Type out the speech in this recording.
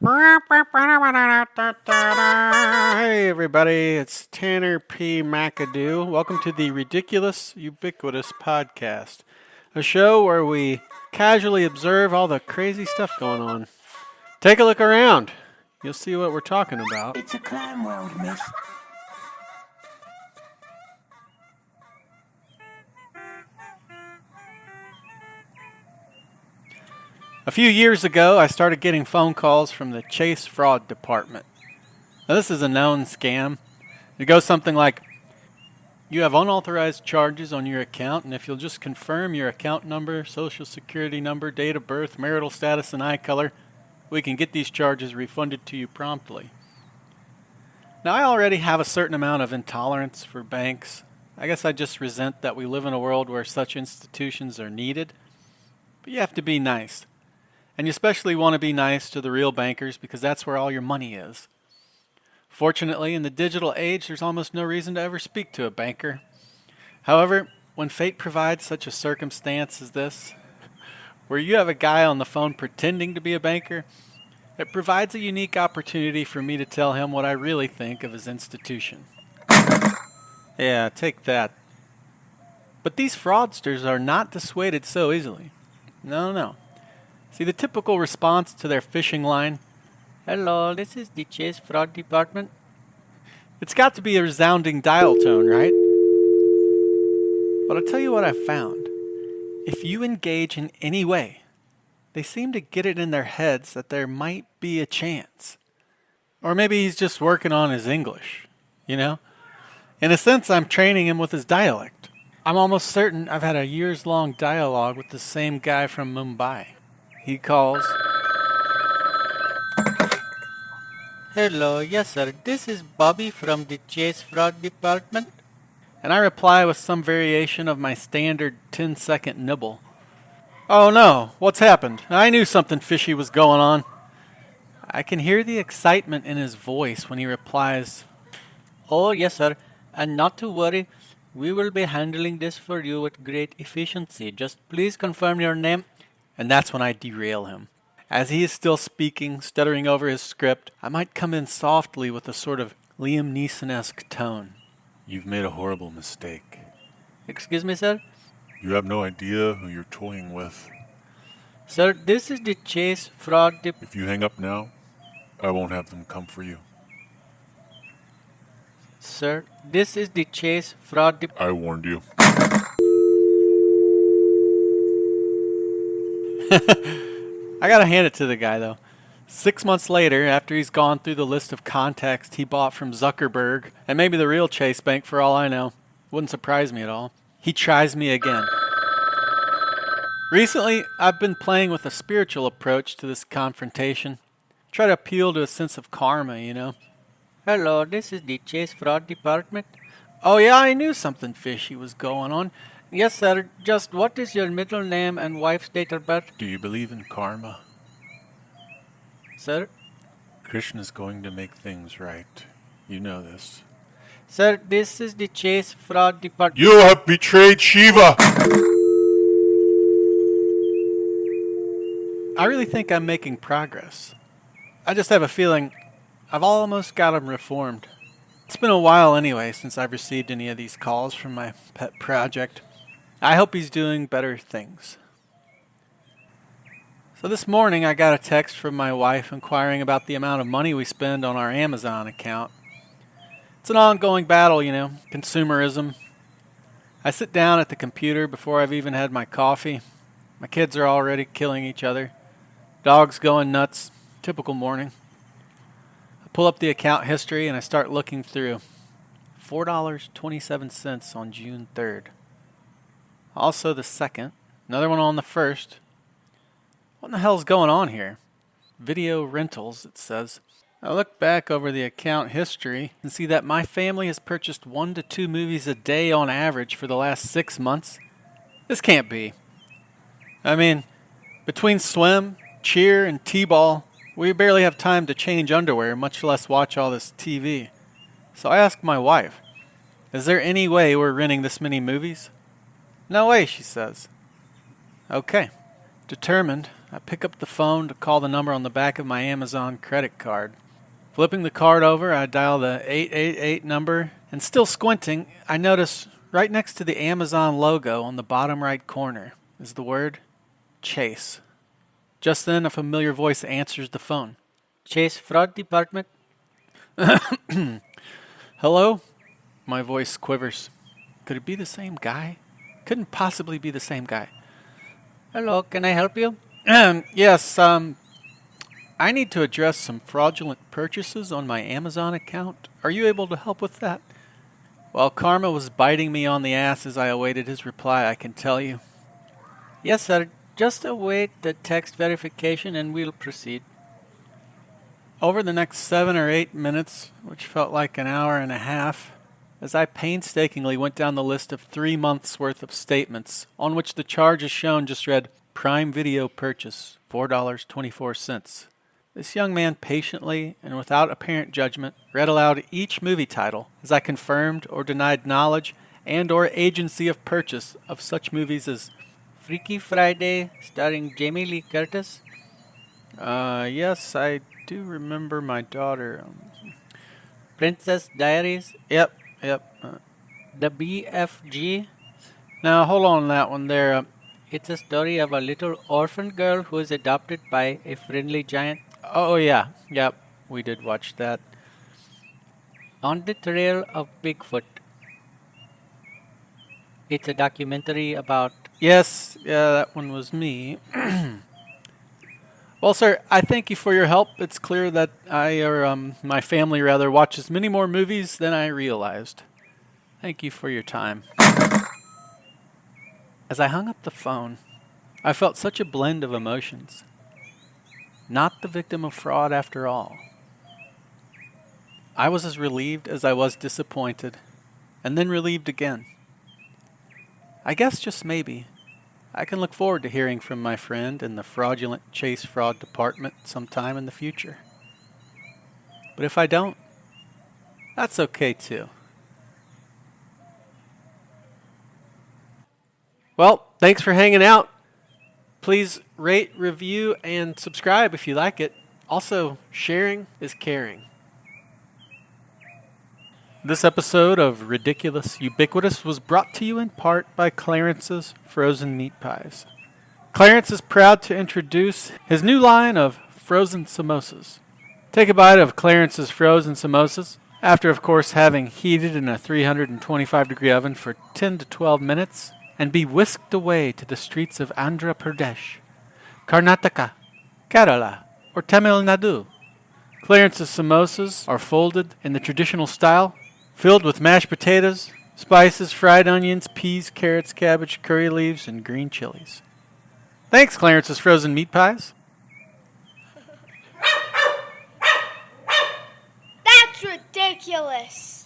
Hey everybody, it's Tanner P. McAdoo. Welcome to the Ridiculous Ubiquitous Podcast, a show where we casually observe all the crazy stuff going on. Take a look around. You'll see what we're talking about. It's a clown world, miss. A few years ago, I started getting phone calls from the Chase Fraud Department. Now, this is a known scam. It goes something like, you have unauthorized charges on your account, and if you'll just confirm your account number, social security number, date of birth, marital status, and eye color, we can get these charges refunded to you promptly. Now, I already have a certain amount of intolerance for banks. I guess I just resent that we live in a world where such institutions are needed. But you have to be nice. And you especially want to be nice to the real bankers because that's where all your money is. Fortunately, in the digital age, there's almost no reason to ever speak to a banker. However, when fate provides such a circumstance as this, where you have a guy on the phone pretending to be a banker, it provides a unique opportunity for me to tell him what I really think of his institution. Yeah, take that. But these fraudsters are not dissuaded so easily. No. See, the typical response to their phishing line, "Hello, this is the Chase Fraud Department." It's got to be a resounding dial tone, right? But I'll tell you what I found. If you engage in any way, they seem to get it in their heads that there might be a chance. Or maybe he's just working on his English, you know? In a sense, I'm training him with his dialect. I'm almost certain I've had a years-long dialogue with the same guy from Mumbai. He calls, "Hello, yes sir, this is Bobby from the Chase Fraud Department." And I reply with some variation of my standard 10-second nibble. "Oh no, what's happened? I knew something fishy was going on." I can hear the excitement in his voice when he replies, "Oh yes sir, and not to worry, we will be handling this for you with great efficiency. Just please confirm your name." And that's when I derail him. As he is still speaking, stuttering over his script, I might come in softly with a sort of Liam Neeson-esque tone. "You've made a horrible mistake. "Excuse me, sir?" You have no idea who you're toying with. "Sir, this is the Chase Fraud If you hang up now, I won't have them come for you. Sir, this is the Chase Fraud I warned you." I gotta hand it to the guy, though. 6 months later, after he's gone through the list of contacts he bought from Zuckerberg, and maybe the real Chase Bank for all I know, wouldn't surprise me at all, he tries me again. Recently, I've been playing with a spiritual approach to this confrontation. Try to appeal to a sense of karma, you know. "Hello, this is the Chase Fraud Department." "Oh yeah, I knew something fishy was going on." "Yes, sir. Just what is your middle name and wife's date of birth?" Do you believe in karma? "Sir?" Krishna's going to make things right. You know this. "Sir, this is the Chase Fraud Department." You have betrayed Shiva! I really think I'm making progress. I just have a feeling I've almost got him reformed. It's been a while anyway since I've received any of these calls from my pet project. I hope he's doing better things. So this morning I got a text from my wife inquiring about the amount of money we spend on our Amazon account. It's an ongoing battle, you know, consumerism. I sit down at the computer before I've even had my coffee. My kids are already killing each other. Dog's going nuts. Typical morning. I pull up the account history and I start looking through. $4.27 on June 3rd. Also the 2nd. Another one on the 1st. What in the hell's going on here? Video rentals, it says. I look back over the account history and see that my family has purchased 1 to 2 movies a day on average for the last 6 months. This can't be. I mean, between swim, cheer, and t-ball, we barely have time to change underwear, much less watch all this TV. So I asked my wife, is there any way we're renting this many movies? No way, she says. Okay. Determined, I pick up the phone to call the number on the back of my Amazon credit card. Flipping the card over, I dial the 888 number, and still squinting, I notice right next to the Amazon logo on the bottom right corner is the word Chase. Just then, a familiar voice answers the phone. Chase Fraud Department? Hello? My voice quivers. Could it be the same guy? Couldn't possibly be the same guy. Hello, can I help you? Yes, I need to address some fraudulent purchases on my Amazon account. Are you able to help with that? While karma was biting me on the ass as I awaited his reply, I can tell you. Yes, sir. Just await the text verification and we'll proceed. Over the next 7 or 8 minutes, which felt like an hour and a half, as I painstakingly went down the list of 3 months' worth of statements, on which the charges shown just read, Prime Video Purchase, $4.24. This young man patiently and without apparent judgment read aloud each movie title as I confirmed or denied knowledge and or agency of purchase of such movies as Freaky Friday, starring Jamie Lee Curtis. Yes, I do remember my daughter. Princess Diaries. Yep. The BFG. Now, hold on that one there. It's a story of a little orphan girl who is adopted by a friendly giant. Oh, yeah. Yep, we did watch that. On the Trail of Bigfoot. It's a documentary about... Yes, yeah, that one was me. Well, sir, I thank you for your help. It's clear that my family rather, watches many more movies than I realized. Thank you for your time. As I hung up the phone, I felt such a blend of emotions. Not the victim of fraud after all. I was as relieved as I was disappointed, and then relieved again. I guess just maybe, I can look forward to hearing from my friend in the fraudulent Chase Fraud Department sometime in the future. But if I don't, that's okay too. Well, thanks for hanging out. Please rate, review, and subscribe if you like it. Also, sharing is caring. This episode of Ridiculous Ubiquitous was brought to you in part by Clarence's Frozen Meat Pies. Clarence is proud to introduce his new line of frozen samosas. Take a bite of Clarence's frozen samosas, after of course having heated in a 325-degree oven for 10 to 12 minutes, and be whisked away to the streets of Andhra Pradesh, Karnataka, Kerala, or Tamil Nadu. Clarence's samosas are folded in the traditional style, filled with mashed potatoes, spices, fried onions, peas, carrots, cabbage, curry leaves, and green chilies. Thanks, Clarence's Frozen Meat Pies. That's ridiculous.